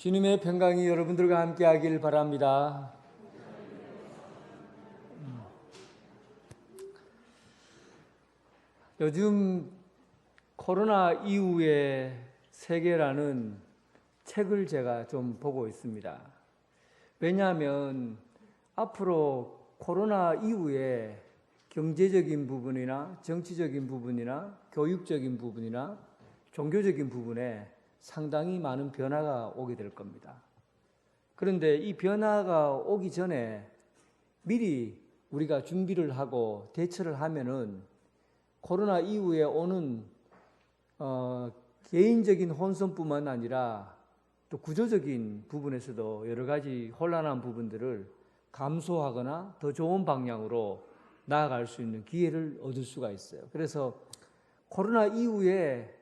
주님의 평강이 여러분들과 함께 하길 바랍니다. 요즘 코로나 이후의 세계라는 책을 제가 좀 보고 있습니다. 왜냐하면 앞으로 코로나 이후에 경제적인 부분이나 정치적인 부분이나 교육적인 부분이나 종교적인 부분에 상당히 많은 변화가 오게 될 겁니다. 그런데 이 변화가 오기 전에 미리 우리가 준비를 하고 대처를 하면은 코로나 이후에 오는 개인적인 혼선뿐만 아니라 또 구조적인 부분에서도 여러 가지 혼란한 부분들을 감소하거나 더 좋은 방향으로 나아갈 수 있는 기회를 얻을 수가 있어요. 그래서 코로나 이후에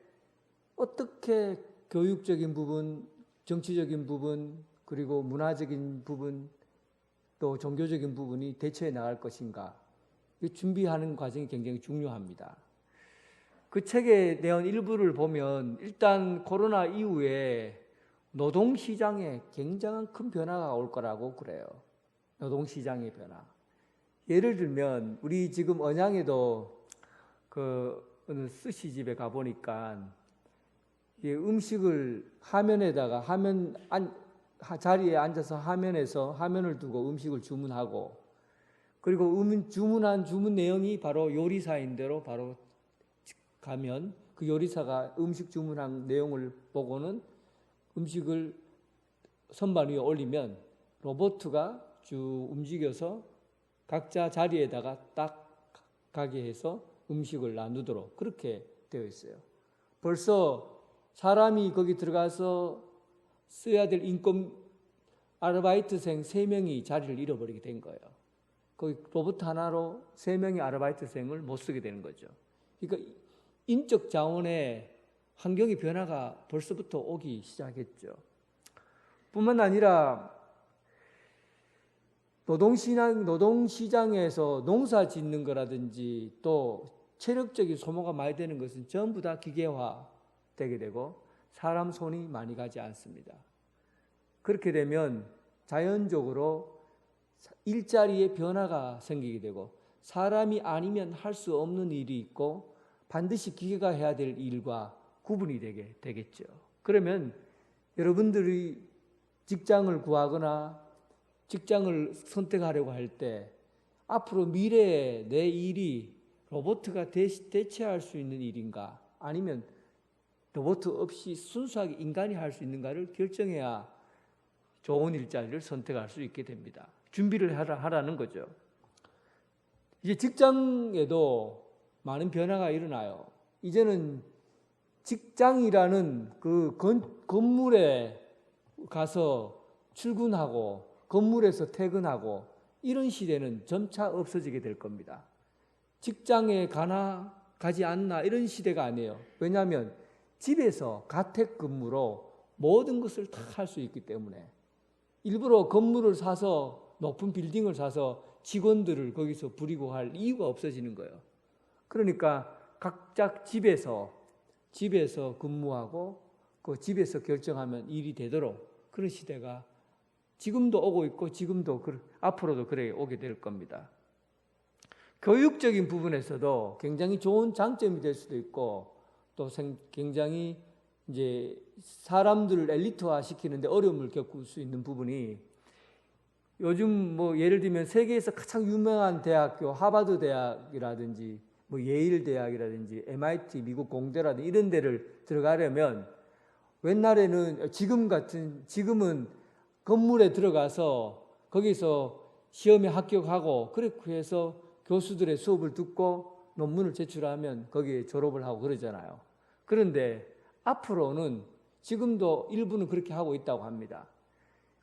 어떻게 교육적인 부분, 정치적인 부분, 그리고 문화적인 부분, 또 종교적인 부분이 대처해 나갈 것인가, 준비하는 과정이 굉장히 중요합니다. 그 책의 내용 일부를 보면 일단 코로나 이후에 노동시장에 굉장한 큰 변화가 올 거라고 그래요. 노동시장의 변화. 예를 들면 우리 지금 언양에도 어느 스시집에 가보니까 음식을 화면에다가 자리에 앉아서 화면을 두고 음식을 주문하고, 그리고 주문한 주문 내용이 바로 요리사인 대로 바로 가면 그 요리사가 음식 주문한 내용을 보고는 음식을 선반 위에 올리면 로봇가 쭉 움직여서 각자 자리에다가 딱 가게 해서 음식을 나누도록 그렇게 되어 있어요. 벌써 사람이 거기 들어가서 써야 될 인건 아르바이트생 3명이 자리를 잃어버리게 된 거예요. 거기 로봇 하나로 3명의 아르바이트생을 못 쓰게 되는 거죠. 그러니까 인적 자원의 환경의 변화가 벌써부터 오기 시작했죠. 뿐만 아니라 노동시장에서 농사 짓는 거라든지 또 체력적인 소모가 많이 되는 것은 전부 다 기계화 되게 되고 사람 손이 많이 가지 않습니다. 그렇게 되면 자연적으로 일자리에 변화가 생기게 되고 사람이 아니면 할 수 없는 일이 있고 반드시 기계가 해야 될 일과 구분이 되게 되겠죠. 그러면 여러분들이 직장을 구하거나 직장을 선택하려고 할 때 앞으로 미래에 내 일이 로봇가 대체할 수 있는 일인가, 아니면 로봇 없이 순수하게 인간이 할 수 있는가를 결정해야 좋은 일자리를 선택할 수 있게 됩니다. 준비를 하라는 거죠. 이제 직장에도 많은 변화가 일어나요. 이제는 직장이라는 그 건물에 가서 출근하고 건물에서 퇴근하고 이런 시대는 점차 없어지게 될 겁니다. 직장에 가지 않나 이런 시대가 아니에요. 왜냐하면 집에서 가택근무로 모든 것을 다 할 수 있기 때문에 일부러 건물을 사서 높은 빌딩을 사서 직원들을 거기서 부리고 할 이유가 없어지는 거예요. 그러니까 각자 집에서 근무하고 그 집에서 결정하면 일이 되도록 그런 시대가 지금도 오고 있고 지금도 앞으로도 그래 오게 될 겁니다. 교육적인 부분에서도 굉장히 좋은 장점이 될 수도 있고 또 굉장히 이제 사람들을 엘리트화 시키는데 어려움을 겪을 수 있는 부분이, 요즘 예를 들면 세계에서 가장 유명한 대학교 하버드 대학이라든지 예일 대학이라든지 MIT 미국 공대라든지 이런 데를 들어가려면 옛날에는 지금은 건물에 들어가서 거기서 시험에 합격하고 그렇게 해서 교수들의 수업을 듣고 논문을 제출하면 거기에 졸업을 하고 그러잖아요. 그런데 앞으로는 지금도 일부는 그렇게 하고 있다고 합니다.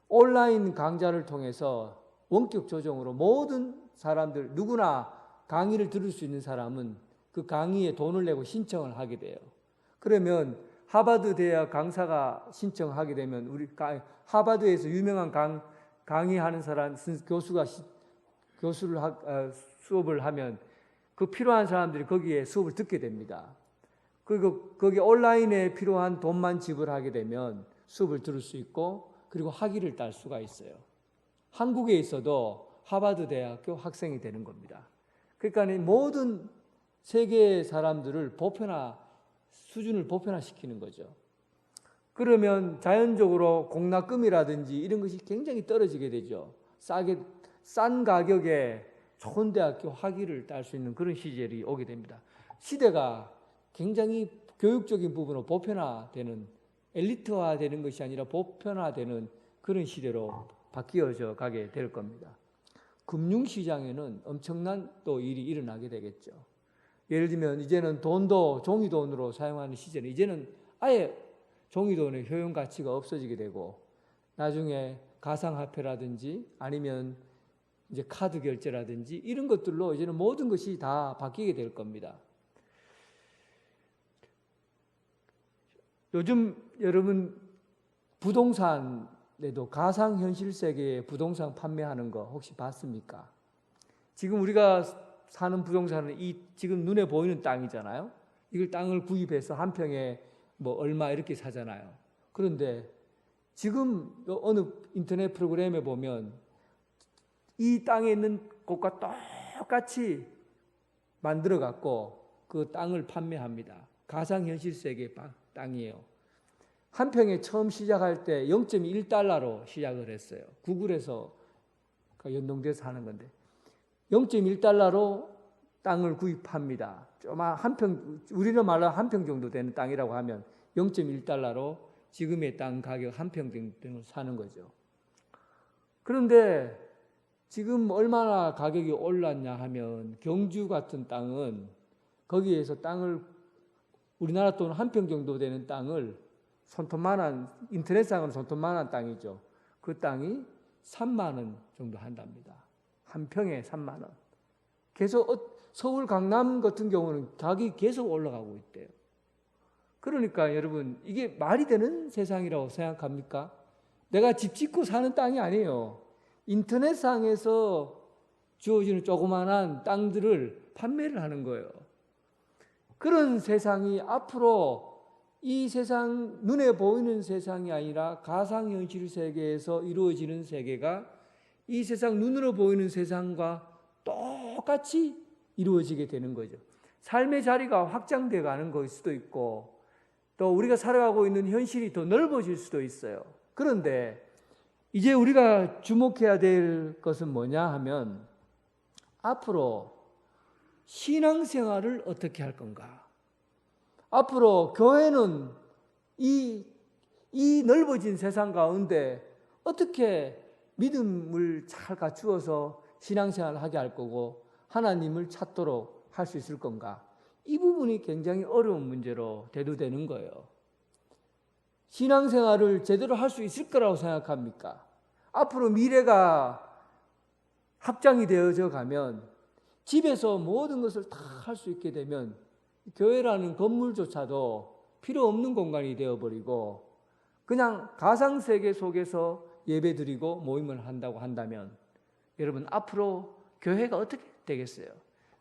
온라인 강좌를 통해서 원격 조정으로 모든 사람들, 누구나 강의를 들을 수 있는 사람은 그 강의에 돈을 내고 신청을 하게 돼요. 그러면 하버드 대학 강사가 신청하게 되면 하버드에서 유명한 강의하는 사람 수업을 하면 그 필요한 사람들이 거기에 수업을 듣게 됩니다. 그리고 거기 온라인에 필요한 돈만 지불하게 되면 수업을 들을 수 있고 그리고 학위를 딸 수가 있어요. 한국에 있어도 하버드 대학교 학생이 되는 겁니다. 그러니까 모든 세계의 사람들을 수준을 보편화시키는 거죠. 그러면 자연적으로 공납금이라든지 이런 것이 굉장히 떨어지게 되죠. 싼 가격에 좋은 대학교 학위를 딸 수 있는 그런 시절이 오게 됩니다. 시대가 굉장히 교육적인 부분으로 보편화되는, 엘리트화되는 것이 아니라 보편화되는 그런 시대로 바뀌어져 가게 될 겁니다. 금융시장에는 엄청난 또 일이 일어나게 되겠죠. 예를 들면 이제는 돈도 종이돈으로 사용하는 시절에 이제는 아예 종이돈의 효용 가치가 없어지게 되고, 나중에 가상화폐라든지 아니면 이제 카드 결제라든지 이런 것들로 이제는 모든 것이 다 바뀌게 될 겁니다. 요즘 여러분 부동산에도 가상현실 세계에 부동산 판매하는 거 혹시 봤습니까? 지금 우리가 사는 부동산은 이 지금 눈에 보이는 땅이잖아요. 이걸 땅을 구입해서 한 평에 뭐 얼마 이렇게 사잖아요. 그런데 지금 어느 인터넷 프로그램에 보면 이 땅에 있는 곳과 똑같이 만들어 갖고 그 땅을 판매합니다. 가상현실 세계의 땅이에요. 한 평에 처음 시작할 때 0.1달러로 시작을 했어요. 구글에서 연동돼서 하는 건데 0.1달러로 땅을 구입합니다. 조그만 한 평, 우리는 말로 한 평 정도 되는 땅이라고 하면 0.1달러로 지금의 땅 가격 한 평 정도를 사는 거죠. 그런데 지금 얼마나 가격이 올랐냐 하면 경주 같은 땅은 거기에서 땅을 우리나라 돈 한 평 정도 되는 땅을 손톱만한, 인터넷상으로 손톱만한 땅이죠. 그 땅이 3만 원 정도 한답니다. 한 평에 3만 원. 계속 서울 강남 같은 경우는 가격이 계속 올라가고 있대요. 그러니까 여러분 이게 말이 되는 세상이라고 생각합니까? 내가 집 짓고 사는 땅이 아니에요. 인터넷상에서 주어지는 조그만한 땅들을 판매를 하는 거예요. 그런 세상이 앞으로 이 세상, 눈에 보이는 세상이 아니라 가상현실 세계에서 이루어지는 세계가 이 세상 눈으로 보이는 세상과 똑같이 이루어지게 되는 거죠. 삶의 자리가 확장되어 가는 것일 수도 있고 또 우리가 살아가고 있는 현실이 더 넓어질 수도 있어요. 그런데 이제 우리가 주목해야 될 것은 뭐냐 하면 앞으로 신앙생활을 어떻게 할 건가? 앞으로 교회는 이 넓어진 세상 가운데 어떻게 믿음을 잘 갖추어서 신앙생활을 하게 할 거고 하나님을 찾도록 할 수 있을 건가? 이 부분이 굉장히 어려운 문제로 대두되는 거예요. 신앙생활을 제대로 할 수 있을 거라고 생각합니까? 앞으로 미래가 확장이 되어져 가면 집에서 모든 것을 다 할 수 있게 되면 교회라는 건물조차도 필요 없는 공간이 되어버리고 그냥 가상세계 속에서 예배드리고 모임을 한다고 한다면 여러분 앞으로 교회가 어떻게 되겠어요?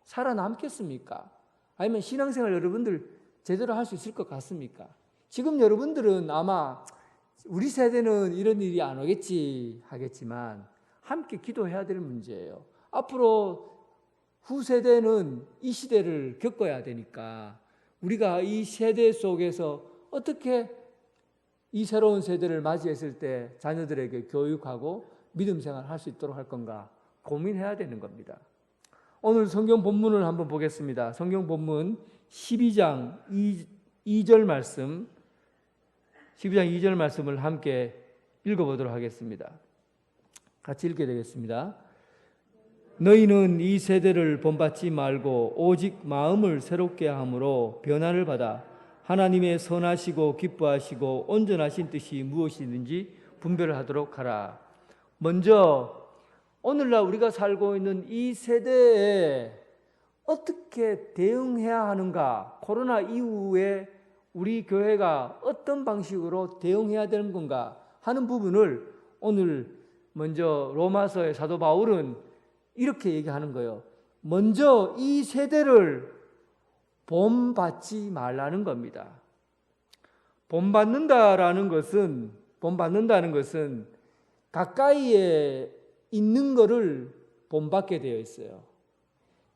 살아남겠습니까? 아니면 신앙생활 여러분들 제대로 할 수 있을 것 같습니까? 지금 여러분들은 아마 우리 세대는 이런 일이 안 오겠지 하겠지만 함께 기도해야 될 문제예요. 앞으로 후세대는 이 시대를 겪어야 되니까 우리가 이 세대 속에서 어떻게 이 새로운 세대를 맞이했을 때 자녀들에게 교육하고 믿음 생활을 할 수 있도록 할 건가 고민해야 되는 겁니다. 오늘 성경 본문을 한번 보겠습니다. 성경 본문 12장 2절 말씀 12장 2절 말씀을 함께 읽어보도록 하겠습니다. 같이 읽게 되겠습니다. 너희는 이 세대를 본받지 말고 오직 마음을 새롭게 함으로 변화를 받아 하나님의 선하시고 기뻐하시고 온전하신 뜻이 무엇이든지 분별하도록 하라. 먼저 오늘날 우리가 살고 있는 이 세대에 어떻게 대응해야 하는가, 코로나 이후에 우리 교회가 어떤 방식으로 대응해야 되는 건가 하는 부분을 오늘 먼저 로마서의 사도 바울은 이렇게 얘기하는 거예요. 먼저 이 세대를 본받지 말라는 겁니다. 본받는다라는 것은 본받는다는 것은 가까이에 있는 것을 본받게 되어 있어요.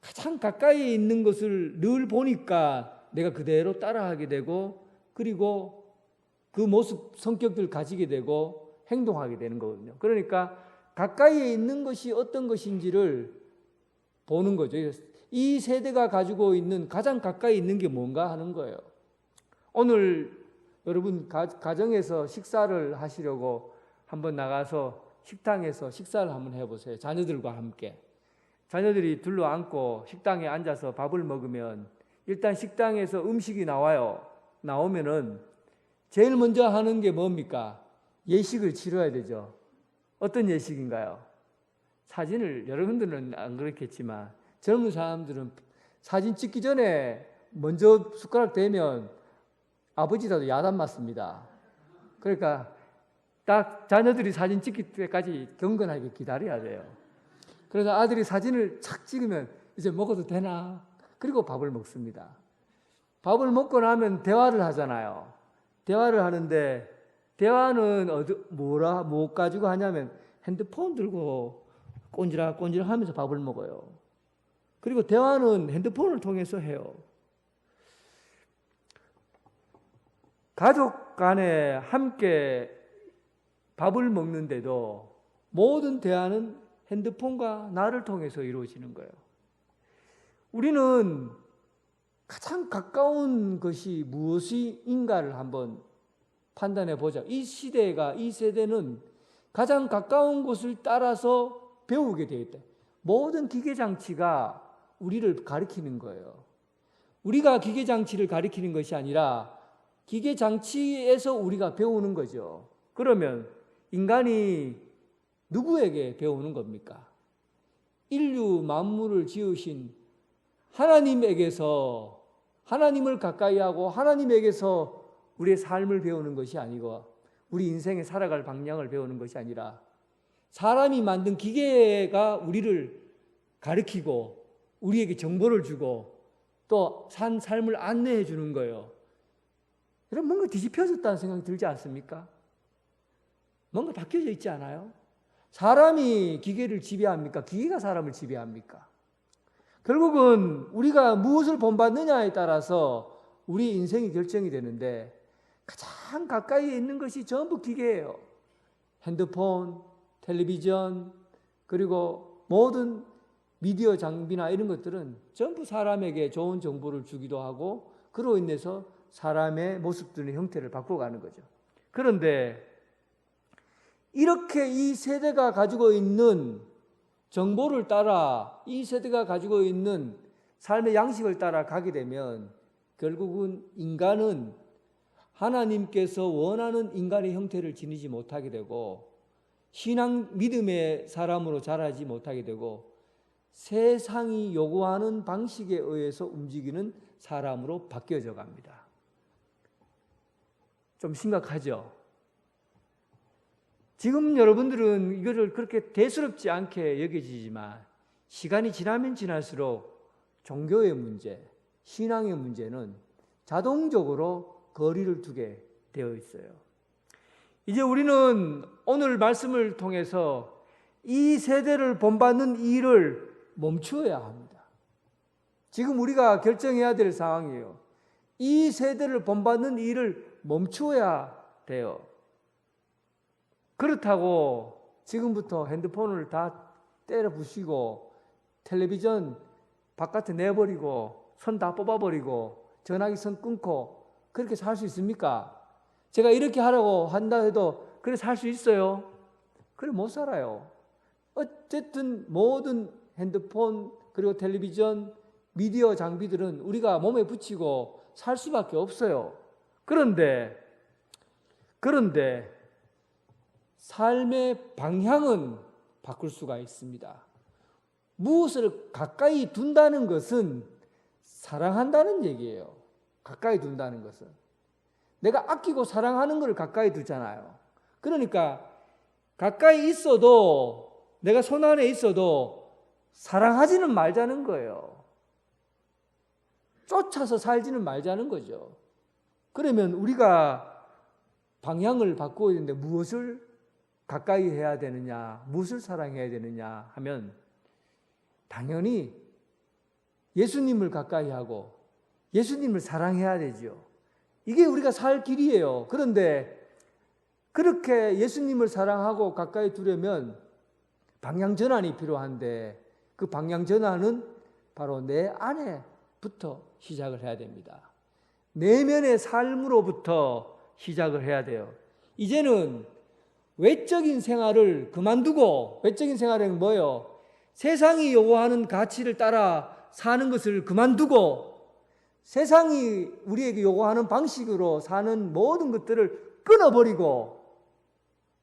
가장 가까이에 있는 것을 늘 보니까 내가 그대로 따라하게 되고, 그리고 그 모습, 성격들을 가지게 되고 행동하게 되는 거거든요. 그러니까 가까이에 있는 것이 어떤 것인지를 보는 거죠. 이 세대가 가지고 있는 가장 가까이 있는 게 뭔가 하는 거예요. 오늘 여러분 가정에서 식사를 하시려고 한번 나가서 식당에서 식사를 한번 해보세요. 자녀들과 함께. 자녀들이 둘러앉고 식당에 앉아서 밥을 먹으면 일단 식당에서 음식이 나와요. 나오면은 제일 먼저 하는 게 뭡니까? 예식을 치러야 되죠. 어떤 예식인가요? 사진을, 여러분들은 안 그렇겠지만 젊은 사람들은 사진 찍기 전에 먼저 숟가락 대면 아버지라도 야단 맞습니다. 그러니까 딱 자녀들이 사진 찍기 때까지 경건하게 기다려야 돼요. 그래서 아들이 사진을 착 찍으면 이제 먹어도 되나? 그리고 밥을 먹습니다. 밥을 먹고 나면 대화를 하잖아요. 대화를 하는데 대화는 뭐 가지고 하냐면 핸드폰 들고 꼰지락꼰지락 하면서 밥을 먹어요. 그리고 대화는 핸드폰을 통해서 해요. 가족 간에 함께 밥을 먹는데도 모든 대화는 핸드폰과 나를 통해서 이루어지는 거예요. 우리는 가장 가까운 것이 무엇인가를 한번 판단해 보자. 이 시대가, 이 세대는 가장 가까운 것을 따라서 배우게 되어 있다. 모든 기계장치가 우리를 가리키는 거예요. 우리가 기계장치를 가리키는 것이 아니라 기계장치에서 우리가 배우는 거죠. 그러면 인간이 누구에게 배우는 겁니까? 인류 만물을 지으신 하나님에게서, 하나님을 가까이 하고 하나님에게서 우리의 삶을 배우는 것이 아니고, 우리 인생에 살아갈 방향을 배우는 것이 아니라 사람이 만든 기계가 우리를 가리키고 우리에게 정보를 주고 또 산 삶을 안내해 주는 거예요. 여러분, 뭔가 뒤집혀졌다는 생각이 들지 않습니까? 뭔가 바뀌어져 있지 않아요? 사람이 기계를 지배합니까? 기계가 사람을 지배합니까? 결국은 우리가 무엇을 본받느냐에 따라서 우리 인생이 결정이 되는데, 가장 가까이에 있는 것이 전부 기계예요. 핸드폰, 텔레비전, 그리고 모든 미디어 장비나 이런 것들은 전부 사람에게 좋은 정보를 주기도 하고, 그로 인해서 사람의 모습들의 형태를 바꿔가는 거죠. 그런데 이렇게 이 세대가 가지고 있는 정보를 따라, 이 세대가 가지고 있는 삶의 양식을 따라 가게 되면 결국은 인간은 하나님께서 원하는 인간의 형태를 지니지 못하게 되고, 신앙 믿음의 사람으로 자라지 못하게 되고, 세상이 요구하는 방식에 의해서 움직이는 사람으로 바뀌어져 갑니다. 좀 심각하죠? 지금 여러분들은 이거를 그렇게 대수롭지 않게 여겨지지만 시간이 지나면 지날수록 종교의 문제, 신앙의 문제는 자동적으로 거리를 두게 되어 있어요. 이제 우리는 오늘 말씀을 통해서 이 세대를 본받는 일을 멈추어야 합니다. 지금 우리가 결정해야 될 상황이에요. 이 세대를 본받는 일을 멈추어야 돼요. 그렇다고 지금부터 핸드폰을 다 때려 부시고 텔레비전 바깥에 내버리고 선 다 뽑아버리고 전화기 선 끊고 그렇게 살 수 있습니까? 제가 이렇게 하라고 한다 해도 그래 살 수 있어요? 그래 못 살아요. 어쨌든 모든 핸드폰 그리고 텔레비전 미디어 장비들은 우리가 몸에 붙이고 살 수밖에 없어요. 그런데 삶의 방향은 바꿀 수가 있습니다. 무엇을 가까이 둔다는 것은 사랑한다는 얘기예요. 가까이 둔다는 것은. 내가 아끼고 사랑하는 것을 가까이 두잖아요. 그러니까 가까이 있어도, 내가 손 안에 있어도 사랑하지는 말자는 거예요. 쫓아서 살지는 말자는 거죠. 그러면 우리가 방향을 바꾸어야 되는데 무엇을 가까이 해야 되느냐, 무엇을 사랑해야 되느냐 하면 당연히 예수님을 가까이 하고 예수님을 사랑해야 되죠. 이게 우리가 살 길이에요. 그런데 그렇게 예수님을 사랑하고 가까이 두려면 방향 전환이 필요한데 그 방향 전환은 바로 내 안에부터 시작을 해야 됩니다. 내면의 삶으로부터 시작을 해야 돼요. 이제는 외적인 생활을 그만두고, 외적인 생활은 뭐예요? 세상이 요구하는 가치를 따라 사는 것을 그만두고 세상이 우리에게 요구하는 방식으로 사는 모든 것들을 끊어버리고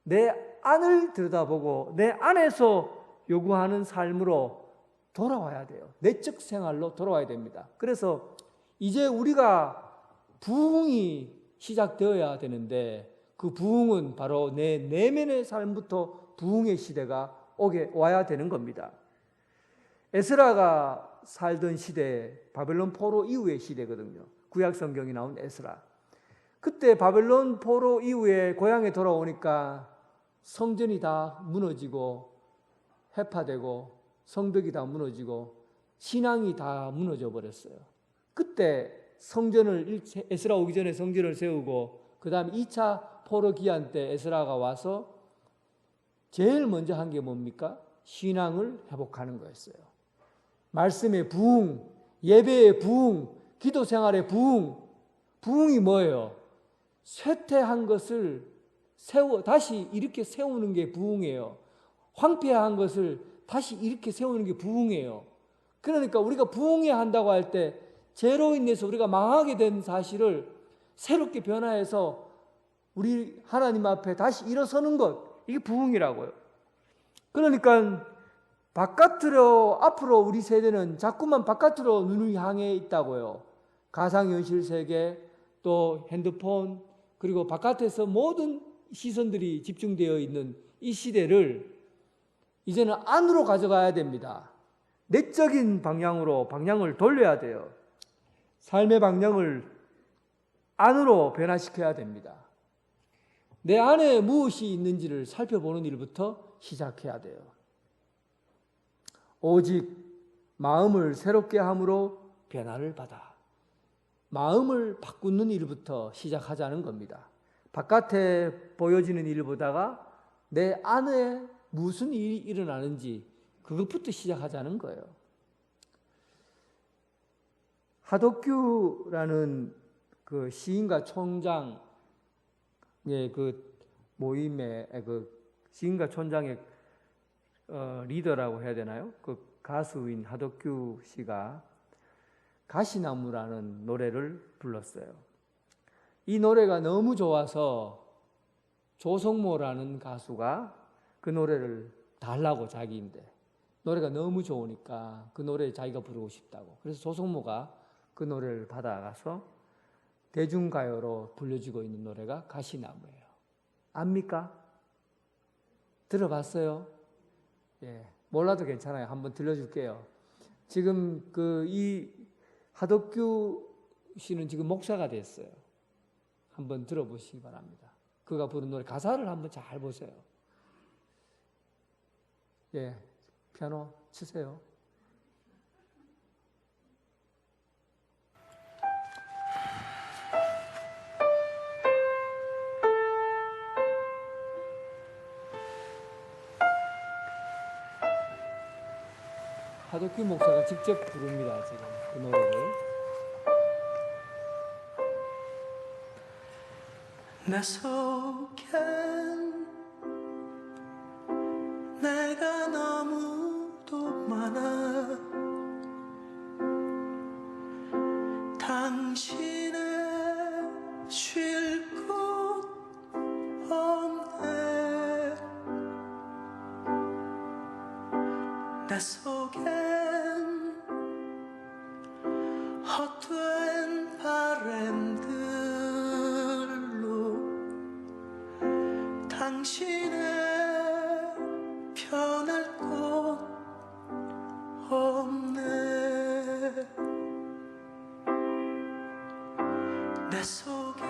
내 안을 들여다보고 내 안에서 요구하는 삶으로 돌아와야 돼요. 내적 생활로 돌아와야 됩니다. 그래서 이제 우리가 부흥이 시작되어야 되는데 그 부흥은 바로 내 내면의 삶부터 부흥의 시대가 와야 되는 겁니다. 에스라가 살던 시대, 바벨론 포로 이후의 시대거든요. 구약 성경이 나온 에스라. 그때 바벨론 포로 이후에 고향에 돌아오니까 성전이 다 무너지고 해파되고 성벽이 다 무너지고 신앙이 다 무너져 버렸어요. 그때 성전을 에스라 오기 전에 성전을 세우고 그 다음에 2차 포로 기한 때 에스라가 와서 제일 먼저 한 게 뭡니까? 신앙을 회복하는 거였어요. 말씀의 부흥, 예배의 부흥, 기도 생활의 부흥. 부흥이 뭐예요? 쇠퇴한 것을 다시 이렇게 세우는 게 부흥이에요. 황폐한 것을 다시 이렇게 세우는 게 부흥이에요. 그러니까 우리가 부흥해야 한다고 할 때 죄로 인해서 우리가 망하게 된 사실을 새롭게 변화해서 우리 하나님 앞에 다시 일어서는 것, 이게 부흥이라고요. 그러니까 앞으로 우리 세대는 자꾸만 바깥으로 눈을 향해 있다고요. 가상현실 세계, 또 핸드폰, 그리고 바깥에서 모든 시선들이 집중되어 있는 이 시대를 이제는 안으로 가져가야 됩니다. 내적인 방향으로 방향을 돌려야 돼요. 삶의 방향을 안으로 변화시켜야 됩니다. 내 안에 무엇이 있는지를 살펴보는 일부터 시작해야 돼요. 오직 마음을 새롭게 함으로 변화를 받아. 마음을 바꾸는 일부터 시작하자는 겁니다. 바깥에 보여지는 일보다가 내 안에 무슨 일이 일어나는지 그것부터 시작하자는 거예요. 하덕규라는 그 시인가 총장의 그 모임의 그 시인가 총장의 리더라고 해야 되나요? 그 가수인 하덕규 씨가 가시나무라는 노래를 불렀어요. 이 노래가 너무 좋아서 조성모라는 가수가 그 노래를 달라고 자기인데 노래가 너무 좋으니까 그 노래 자기가 부르고 싶다고. 그래서 조성모가 그 노래를 받아가서 대중가요로 불려지고 있는 노래가 가시나무예요. 압니까? 들어봤어요? 예, 몰라도 괜찮아요. 한번 들려줄게요. 지금 이 하덕규 씨는 지금 목사가 됐어요. 한번 들어보시기 바랍니다. 그가 부른 노래 가사를 한번 잘 보세요. 예, 피아노 치세요. 하덕규 목사가 직접 부릅니다. 지금 그 노래를. 내 속엔 내가 너무도 많아 당신의 쉴 곳 없네 내 속엔 헛된 바람들로 당신의 편할 곳 없네 내 속엔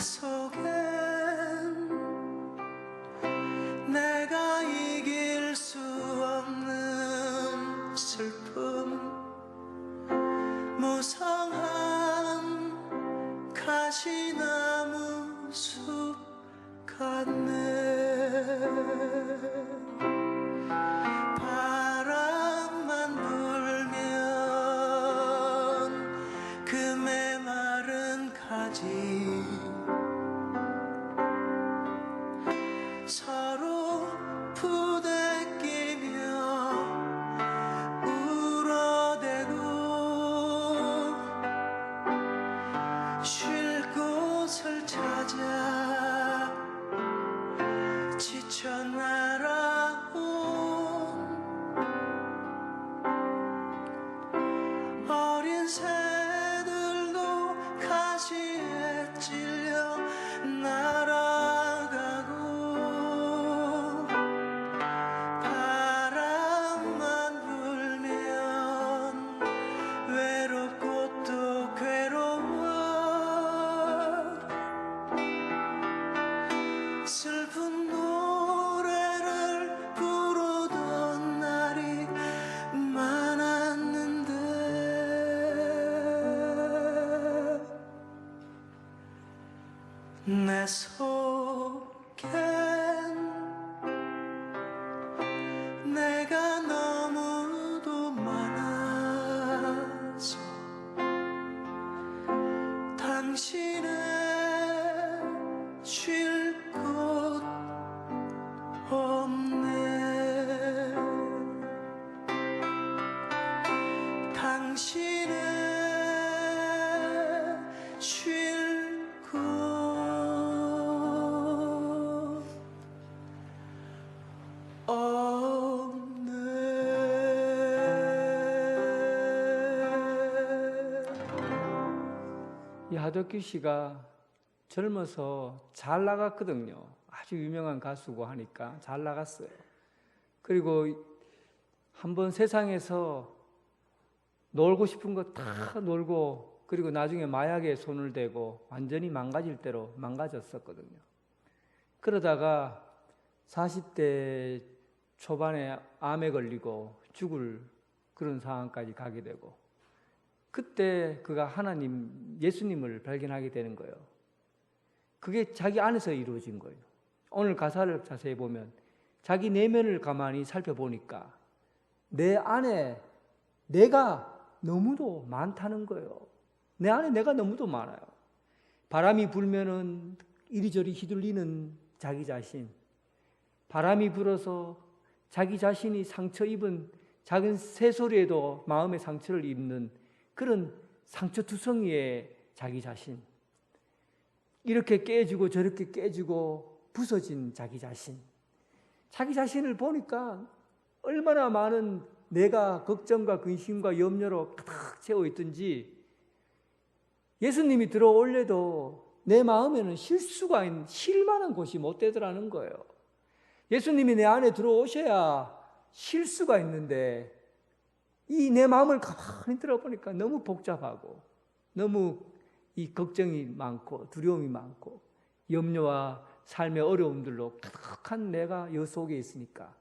속엔 내가 이길 수 없는 슬픔, 무성한 가시나무 숲 같네. 바람만 불면 그 메마른 가지 서로 부대끼며 울어대고 쉴 곳을 찾아 지쳐 날아온 어린 새들도 가시에 찔려 날아가고 바람만 불면 외롭고 또 괴로워 슬픈 노래를 부르던 날이 많았는데 내 속엔 내가 너무도 많아서 당신의 쉴 곳 없네. 당신의 쉴 곳 없네. 이 하덕규 씨가 젊어서 잘 나갔거든요. 아주 유명한 가수고 하니까 잘 나갔어요. 그리고 한번 세상에서 놀고 싶은 거 다 놀고, 그리고 나중에 마약에 손을 대고 완전히 망가질 대로 망가졌었거든요. 그러다가 40대 초반에 암에 걸리고 죽을 그런 상황까지 가게 되고, 그때 그가 하나님, 예수님을 발견하게 되는 거예요. 그게 자기 안에서 이루어진 거예요. 오늘 가사를 자세히 보면 자기 내면을 가만히 살펴보니까 내 안에 내가 너무도 많다는 거예요. 내 안에 내가 너무도 많아요. 바람이 불면은 이리저리 휘둘리는 자기 자신, 바람이 불어서 자기 자신이 상처 입은 작은 새소리에도 마음의 상처를 입는 그런 상처투성이의 자기 자신, 이렇게 깨지고 저렇게 깨지고 부서진 자기 자신, 자기 자신을 보니까 얼마나 많은 내가 걱정과 근심과 염려로 가득 채워 있든지 예수님이 들어올래도 내 마음에는 쉴 만한 곳이 못 되더라는 거예요. 예수님이 내 안에 들어오셔야 쉴 수가 있는데 이 내 마음을 가만히 들어보니까 너무 복잡하고 너무 이 걱정이 많고 두려움이 많고 염려와 삶의 어려움들로 가득한 내가 여 속에 있으니까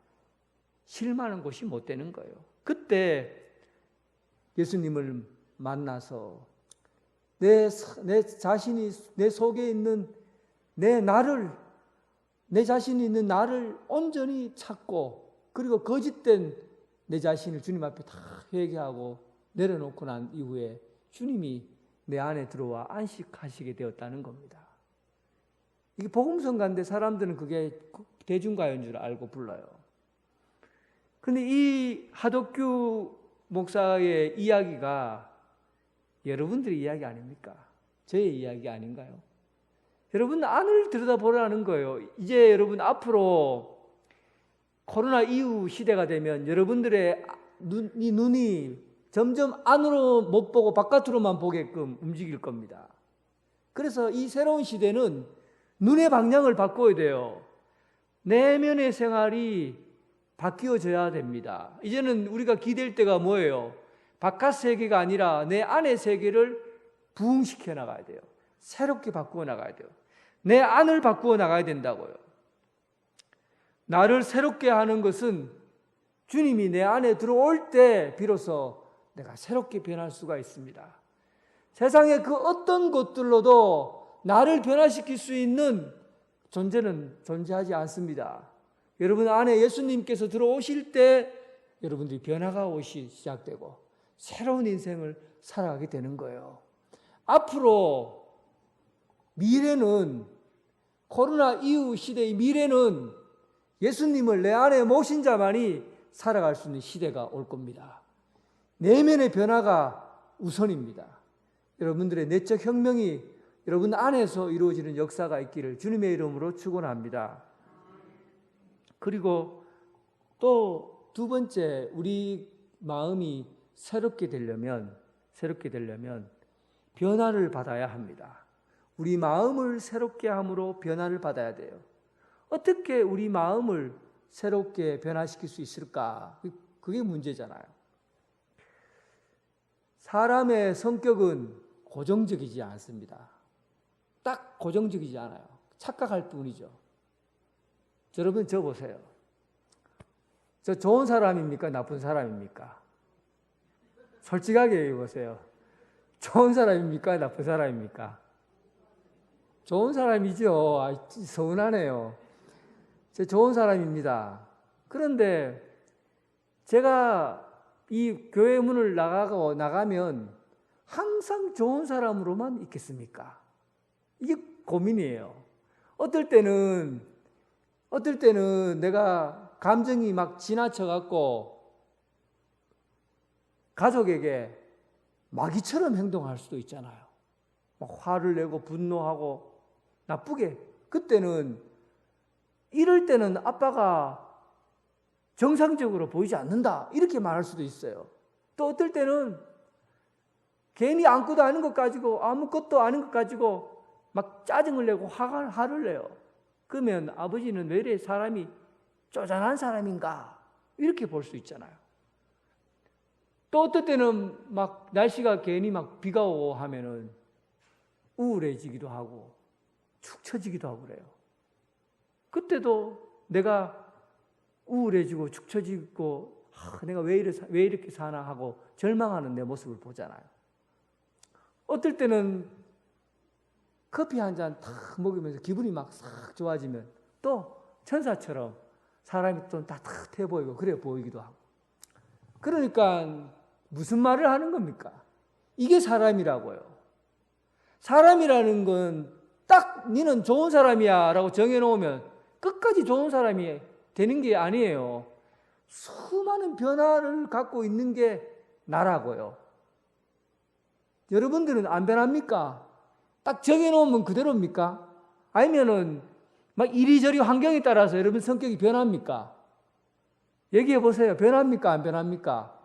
쉴 만한 곳이 못 되는 거예요. 그때 예수님을 만나서 내 자신이 내 속에 있는 내 자신이 있는 나를 온전히 찾고, 그리고 거짓된 내 자신을 주님 앞에 다 회개하고 내려놓고 난 이후에 주님이 내 안에 들어와 안식하시게 되었다는 겁니다. 이게 복음성가인데 사람들은 그게 대중가요인 줄 알고 불러요. 그런데 이 하덕규 목사의 이야기가 여러분들의 이야기 아닙니까? 저의 이야기 아닌가요? 여러분 안을 들여다보라는 거예요. 이제 여러분 앞으로 코로나 이후 시대가 되면 여러분들의 눈이 점점 안으로 못 보고 바깥으로만 보게끔 움직일 겁니다. 그래서 이 새로운 시대는 눈의 방향을 바꿔야 돼요. 내면의 생활이 바뀌어져야 됩니다. 이제는 우리가 기댈 때가 뭐예요? 바깥 세계가 아니라 내 안의 세계를 부흥시켜 나가야 돼요. 새롭게 바꾸어 나가야 돼요. 내 안을 바꾸어 나가야 된다고요. 나를 새롭게 하는 것은 주님이 내 안에 들어올 때 비로소 내가 새롭게 변할 수가 있습니다. 세상의 그 어떤 것들로도 나를 변화시킬 수 있는 존재는 존재하지 않습니다. 여러분 안에 예수님께서 들어오실 때 여러분들이 변화가 시작되고 새로운 인생을 살아가게 되는 거예요. 앞으로 미래는, 코로나 이후 시대의 미래는 예수님을 내 안에 모신 자만이 살아갈 수 있는 시대가 올 겁니다. 내면의 변화가 우선입니다. 여러분들의 내적 혁명이 여러분 안에서 이루어지는 역사가 있기를 주님의 이름으로 축원합니다. 그리고 또 두 번째, 우리 마음이 새롭게 되려면 변화를 받아야 합니다. 우리 마음을 새롭게 함으로 변화를 받아야 돼요. 어떻게 우리 마음을 새롭게 변화시킬 수 있을까? 그게 문제잖아요. 사람의 성격은 고정적이지 않습니다. 딱 고정적이지 않아요. 착각할 뿐이죠. 여러분 저 보세요. 저 좋은 사람입니까? 나쁜 사람입니까? 솔직하게 얘기해 보세요. 좋은 사람입니까? 나쁜 사람입니까? 좋은 사람이죠. 서운하네요. 저 좋은 사람입니다. 그런데 제가 이 교회 문을 나가면 항상 좋은 사람으로만 있겠습니까? 이게 고민이에요. 어떨 때는 내가 감정이 막 지나쳐갖고 가족에게 마귀처럼 행동할 수도 있잖아요. 막 화를 내고 분노하고 나쁘게. 그때는 이럴 때는 아빠가 정상적으로 보이지 않는다 이렇게 말할 수도 있어요. 또 어떨 때는 괜히 아무것도 아닌 것 가지고 막 짜증을 내고 화를 내요. 그러면 아버지는 왜 이래 사람이 쪼잔한 사람인가 이렇게 볼 수 있잖아요. 또 어떨 때는 막 날씨가 괜히 막 비가 오고 하면은 우울해지기도 하고 축 처지기도 하고 그래요. 그때도 내가 우울해지고 축 처지고 내가 왜 이렇게 사나 하고 절망하는 내 모습을 보잖아요. 어떨 때는 커피 한 잔 탁 먹으면서 기분이 막 싹 좋아지면 또 천사처럼 사람이 좀 따뜻해 보이고 그래 보이기도 하고. 그러니까 무슨 말을 하는 겁니까? 이게 사람이라고요. 사람이라는 건 딱 니는 좋은 사람이야 라고 정해놓으면 끝까지 좋은 사람이 되는 게 아니에요. 수많은 변화를 갖고 있는 게 나라고요. 여러분들은 안 변합니까? 딱 정해놓으면 그대로입니까? 아니면은 막 이리저리 환경에 따라서 여러분 성격이 변합니까? 얘기해 보세요. 변합니까? 안 변합니까?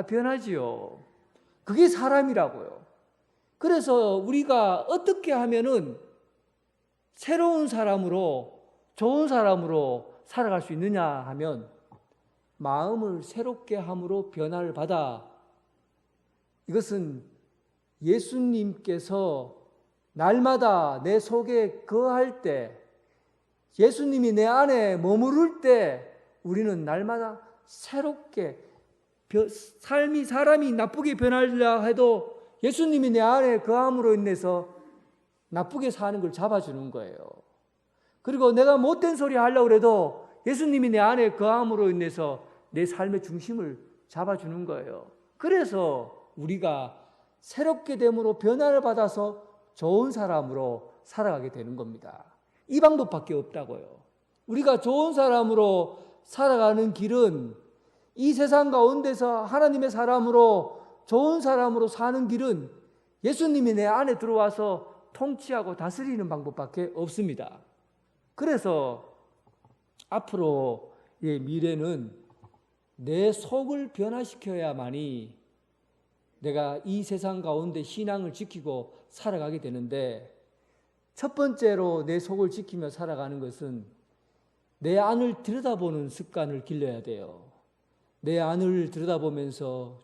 변하지요. 그게 사람이라고요. 그래서 우리가 어떻게 하면은 새로운 사람으로, 좋은 사람으로 살아갈 수 있느냐 하면 마음을 새롭게 함으로 변화를 받아. 이것은 예수님께서 날마다 내 속에 거할 때, 예수님이 내 안에 머무를 때 우리는 날마다 새롭게 사람이 나쁘게 변하려 해도 예수님이 내 안에 거함으로 인해서 나쁘게 사는 걸 잡아주는 거예요. 그리고 내가 못된 소리 하려고 해도 예수님이 내 안에 거함으로 인해서 내 삶의 중심을 잡아주는 거예요. 그래서 우리가 새롭게 됨으로 변화를 받아서 좋은 사람으로 살아가게 되는 겁니다. 이 방법밖에 없다고요. 우리가 좋은 사람으로 살아가는 길은, 이 세상 가운데서 하나님의 사람으로 좋은 사람으로 사는 길은 예수님이 내 안에 들어와서 통치하고 다스리는 방법밖에 없습니다. 그래서 앞으로의 미래는 내 속을 변화시켜야만이 내가 이 세상 가운데 신앙을 지키고 살아가게 되는데, 첫 번째로 내 속을 지키며 살아가는 것은 내 안을 들여다보는 습관을 길러야 돼요. 내 안을 들여다보면서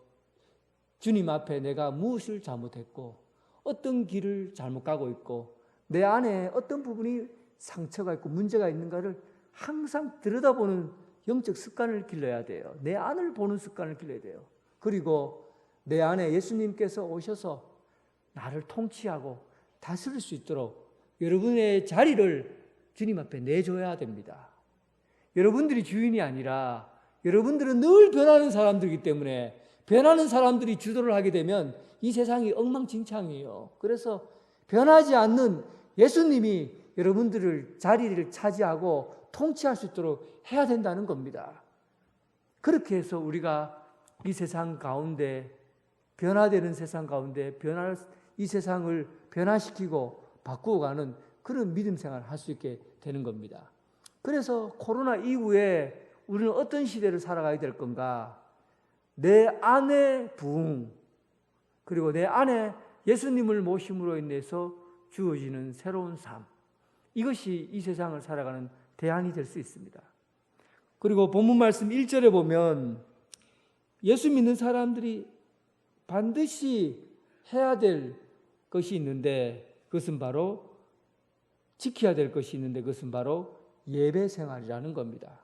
주님 앞에 내가 무엇을 잘못했고 어떤 길을 잘못 가고 있고 내 안에 어떤 부분이 상처가 있고 문제가 있는가를 항상 들여다보는 영적 습관을 길러야 돼요. 내 안을 보는 습관을 길러야 돼요. 그리고 내 안에 예수님께서 오셔서 나를 통치하고 다스릴 수 있도록 여러분의 자리를 주님 앞에 내줘야 됩니다. 여러분들이 주인이 아니라 여러분들은 늘 변하는 사람들이기 때문에 변하는 사람들이 주도를 하게 되면 이 세상이 엉망진창이에요. 그래서 변하지 않는 예수님이 여러분들을 자리를 차지하고 통치할 수 있도록 해야 된다는 겁니다. 그렇게 해서 우리가 이 세상 가운데 변화되는 세상 가운데 이 세상을 변화시키고 바꾸어 가는 그런 믿음 생활을 할 수 있게 되는 겁니다. 그래서 코로나 이후에 우리는 어떤 시대를 살아가야 될 건가? 내 안의 부흥, 그리고 내 안에 예수님을 모심으로 인해서 주어지는 새로운 삶, 이것이 이 세상을 살아가는 대안이 될 수 있습니다. 그리고 본문 말씀 1절에 보면 예수 믿는 사람들이 반드시 해야 될 것이 있는데 그것은 바로 지켜야 될 것이 있는데 그것은 바로 예배 생활이라는 겁니다.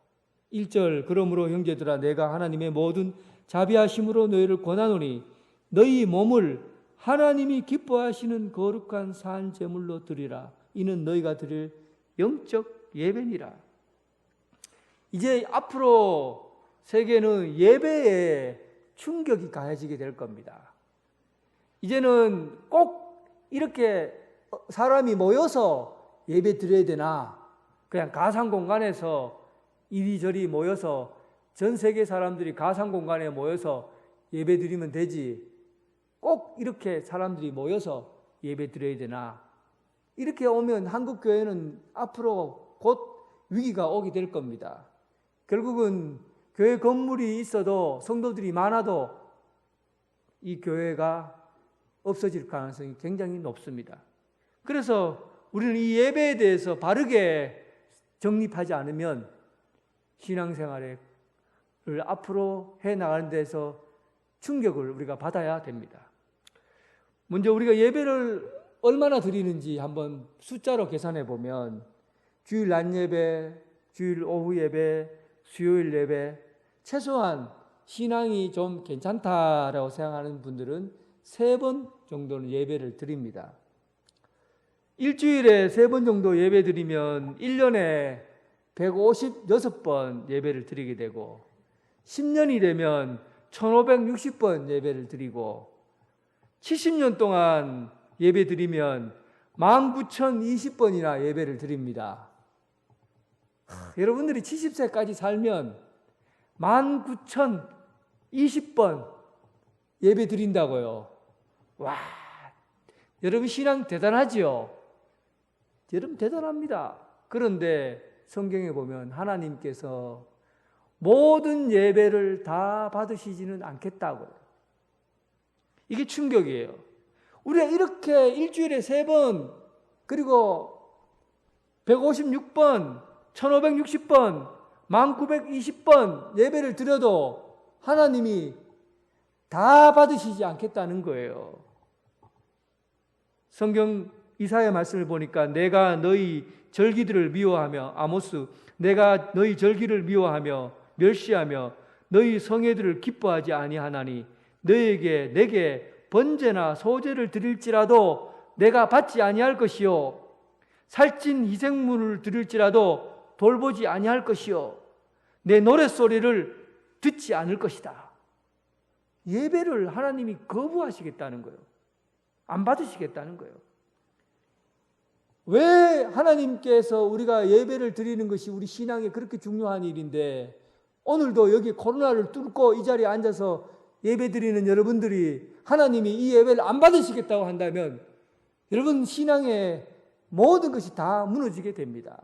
1절 그러므로 형제들아 내가 하나님의 모든 자비하심으로 너희를 권하노니 너희 몸을 하나님이 기뻐하시는 거룩한 산 제물로 드리라. 이는 너희가 드릴 영적 예배니라. 이제 앞으로 세계는 예배에 충격이 가해지게 될 겁니다. 이제는 꼭 이렇게 사람이 모여서 예배 드려야 되나? 그냥 가상 공간에서 이리저리 모여서 전 세계 사람들이 가상 공간에 모여서 예배 드리면 되지. 꼭 이렇게 사람들이 모여서 예배 드려야 되나? 이렇게 오면 한국 교회는 앞으로 곧 위기가 오게 될 겁니다. 결국은 교회 건물이 있어도 성도들이 많아도 이 교회가 없어질 가능성이 굉장히 높습니다. 그래서 우리는 이 예배에 대해서 바르게 정립하지 않으면 신앙생활을 앞으로 해나가는 데서 충격을 우리가 받아야 됩니다. 먼저 우리가 예배를 얼마나 드리는지 한번 숫자로 계산해 보면 주일 낮 예배, 주일 오후 예배, 수요일 예배, 최소한 신앙이 좀 괜찮다라고 생각하는 분들은 3번 정도는 예배를 드립니다. 일주일에 3번 정도 예배 드리면 1년에 156번 예배를 드리게 되고 10년이 되면 1560번 예배를 드리고 70년 동안 예배 드리면 19,020번이나 예배를 드립니다. 여러분들이 70세까지 살면 19,020번 예배 드린다고요. 와, 여러분 신앙 대단하지요? 여러분 대단합니다. 그런데 성경에 보면 하나님께서 모든 예배를 다 받으시지는 않겠다고요. 이게 충격이에요. 우리가 이렇게 일주일에 3번 그리고 156번 1560번 1920번 예배를 드려도 하나님이 다 받으시지 않겠다는 거예요. 성경 이사야 말씀을 보니까 내가 너희 절기들을 미워하며 아모스 내가 너희 절기를 미워하며 멸시하며 너희 성회들을 기뻐하지 아니하나니 너희에게 내게 번제나 소제를 드릴지라도 내가 받지 아니할 것이요 살찐 희생물을 드릴지라도 돌보지 아니할 것이요 내 노랫소리를 듣지 않을 것이다. 예배를 하나님이 거부하시겠다는 거예요. 안 받으시겠다는 거예요. 왜 하나님께서 우리가 예배를 드리는 것이 우리 신앙에 그렇게 중요한 일인데 오늘도 여기 코로나를 뚫고 이 자리에 앉아서 예배 드리는 여러분들이 하나님이 이 예배를 안 받으시겠다고 한다면 여러분 신앙의 모든 것이 다 무너지게 됩니다.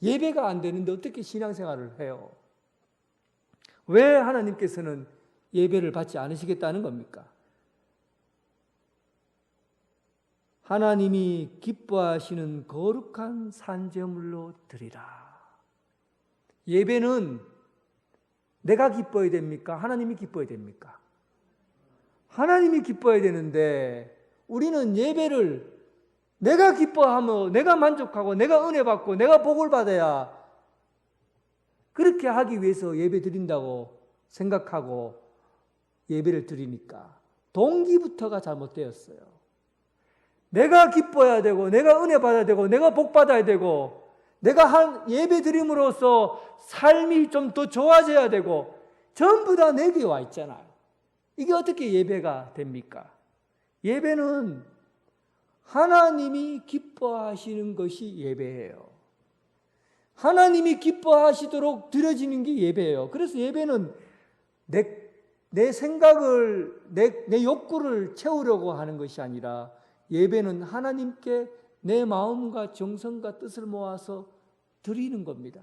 예배가 안 되는데 어떻게 신앙생활을 해요? 왜 하나님께서는 예배를 받지 않으시겠다는 겁니까? 하나님이 기뻐하시는 거룩한 산제물로 드리라. 예배는 내가 기뻐야 됩니까? 하나님이 기뻐야 됩니까? 하나님이 기뻐야 되는데 우리는 예배를 내가 기뻐하며 내가 만족하고 내가 은혜 받고 내가 복을 받아야 그렇게 하기 위해서 예배 드린다고 생각하고 예배를 드리니까 동기부터가 잘못되었어요. 내가 기뻐해야 되고 내가 은혜 받아야 되고 내가 복 받아야 되고 내가 한 예배 드림으로써 삶이 좀 더 좋아져야 되고 전부 다 내게 와 있잖아요. 이게 어떻게 예배가 됩니까? 예배는 하나님이 기뻐하시는 것이 예배예요. 하나님이 기뻐하시도록 드려지는 게 예배예요. 그래서 예배는 내 생각을, 내 욕구를 채우려고 하는 것이 아니라 예배는 하나님께 내 마음과 정성과 뜻을 모아서 드리는 겁니다.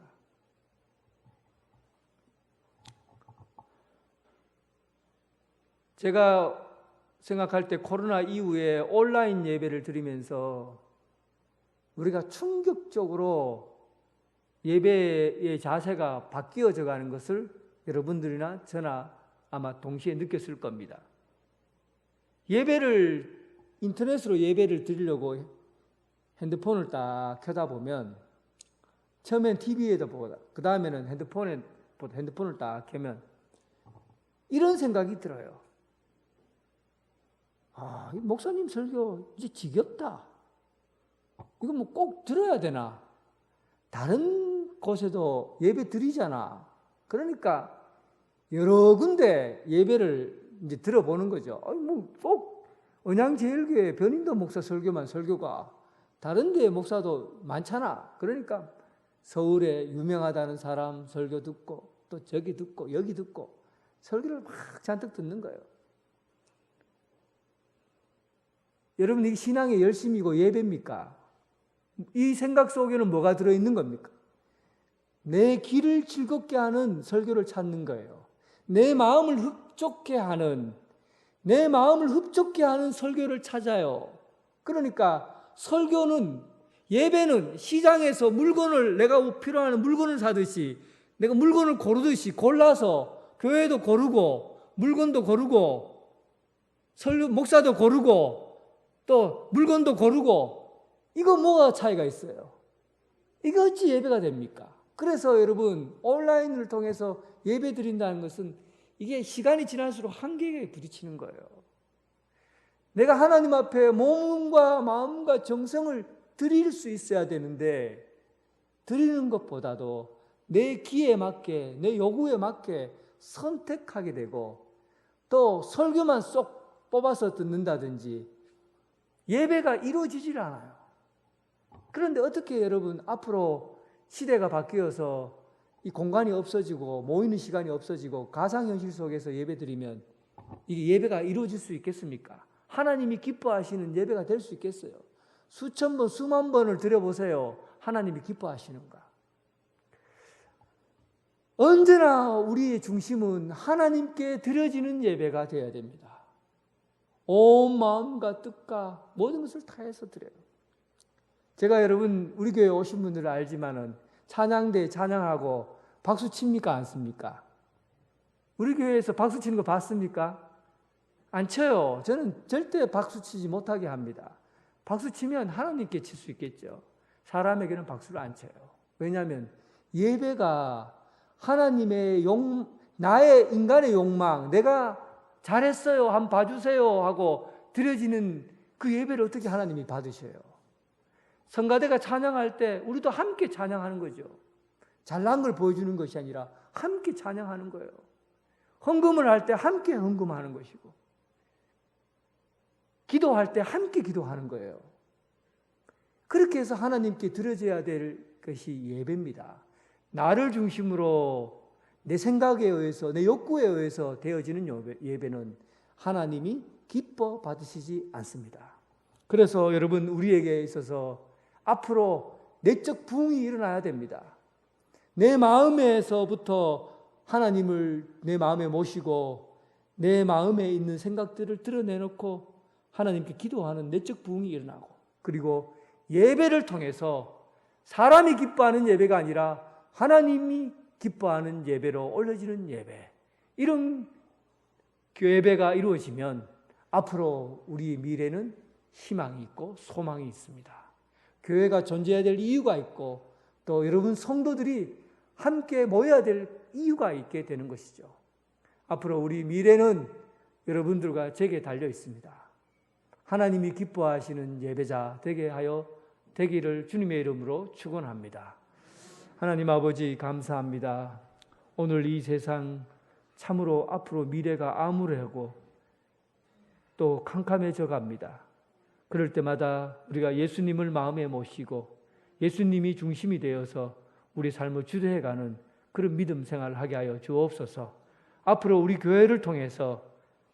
제가 생각할 때 코로나 이후에 온라인 예배를 드리면서 우리가 충격적으로 예배의 자세가 바뀌어져 가는 것을 여러분들이나 저나 아마 동시에 느꼈을 겁니다. 인터넷으로 예배를 드리려고 핸드폰을 딱 켜다 보면 처음엔 TV에도 보다 그 다음에는 핸드폰을 딱 켜면 이런 생각이 들어요. 이 목사님 설교 이제 지겹다. 이거 뭐 꼭 들어야 되나? 다른 곳에도 예배 드리잖아. 그러니까 여러 군데 예배를 이제 들어보는 거죠. 뭐 꼭 언양제일교회 변인도 목사 설교만 설교가 다른 데 목사도 많잖아. 그러니까 서울에 유명하다는 사람 설교 듣고 또 저기 듣고 여기 듣고 설교를 막 잔뜩 듣는 거예요. 여러분, 이게 신앙의 열심이고 예배입니까? 이 생각 속에는 뭐가 들어있는 겁니까? 내 길을 즐겁게 하는 설교를 찾는 거예요. 내 마음을 흡족해 하는 설교를 찾아요. 그러니까 예배는 시장에서 내가 필요한 물건을 사듯이 내가 물건을 고르듯이 골라서 교회도 고르고 물건도 고르고 목사도 고르고 또 물건도 고르고 이거 뭐가 차이가 있어요? 이게 어찌 예배가 됩니까? 그래서 여러분 온라인을 통해서 예배 드린다는 것은 이게 시간이 지날수록 한계에 부딪히는 거예요. 내가 하나님 앞에 몸과 마음과 정성을 드릴 수 있어야 되는데 드리는 것보다도 내 기에 맞게 내 요구에 맞게 선택하게 되고 또 설교만 쏙 뽑아서 듣는다든지 예배가 이루어지질 않아요. 그런데 어떻게 여러분 앞으로 시대가 바뀌어서 이 공간이 없어지고 모이는 시간이 없어지고 가상현실 속에서 예배드리면 이게 예배가 이루어질 수 있겠습니까? 하나님이 기뻐하시는 예배가 될 수 있겠어요? 수천 번, 수만 번을 드려보세요. 하나님이 기뻐하시는가? 언제나 우리의 중심은 하나님께 드려지는 예배가 되어야 됩니다. 온 마음과 뜻과 모든 것을 다해서 드려요. 제가 여러분 우리 교회 오신 분들은 알지만은 찬양대 찬양하고 박수 칩니까 안 칩니까? 우리 교회에서 박수 치는 거 봤습니까? 안 쳐요. 저는 절대 박수 치지 못하게 합니다. 박수 치면 하나님께 칠 수 있겠죠. 사람에게는 박수를 안 쳐요. 왜냐하면 예배가 하나님의 나의 인간의 욕망, 내가 잘했어요, 한번 봐주세요 하고 드려지는 그 예배를 어떻게 하나님이 받으셔요? 성가대가 찬양할 때 우리도 함께 찬양하는 거죠. 잘난 걸 보여주는 것이 아니라 함께 찬양하는 거예요. 헌금을 할 때 함께 헌금하는 것이고 기도할 때 함께 기도하는 거예요. 그렇게 해서 하나님께 드려져야 될 것이 예배입니다. 나를 중심으로 내 생각에 의해서 내 욕구에 의해서 되어지는 예배는 하나님이 기뻐 받으시지 않습니다. 그래서 여러분 우리에게 있어서 앞으로 내적 부흥이 일어나야 됩니다. 내 마음에서부터 하나님을 내 마음에 모시고 내 마음에 있는 생각들을 드러내놓고 하나님께 기도하는 내적 부흥이 일어나고 그리고 예배를 통해서 사람이 기뻐하는 예배가 아니라 하나님이 기뻐하는 예배로 올려지는 예배, 이런 예배가 이루어지면 앞으로 우리 미래는 희망이 있고 소망이 있습니다. 교회가 존재해야 될 이유가 있고 또 여러분 성도들이 함께 모여야 될 이유가 있게 되는 것이죠. 앞으로 우리 미래는 여러분들과 제게 달려 있습니다. 하나님이 기뻐하시는 예배자 되게 하여 되기를 주님의 이름으로 축원합니다. 하나님 아버지 감사합니다. 오늘 이 세상 참으로 앞으로 미래가 암울하고 또 캄캄해져 갑니다. 그럴 때마다 우리가 예수님을 마음에 모시고 예수님이 중심이 되어서 우리 삶을 주도해가는 그런 믿음 생활을 하게 하여 주옵소서. 앞으로 우리 교회를 통해서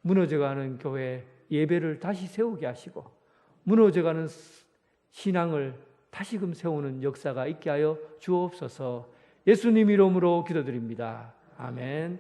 무너져가는 교회 예배를 다시 세우게 하시고 무너져가는 신앙을 다시금 세우는 역사가 있게 하여 주옵소서. 예수님 이름으로 기도드립니다. 아멘.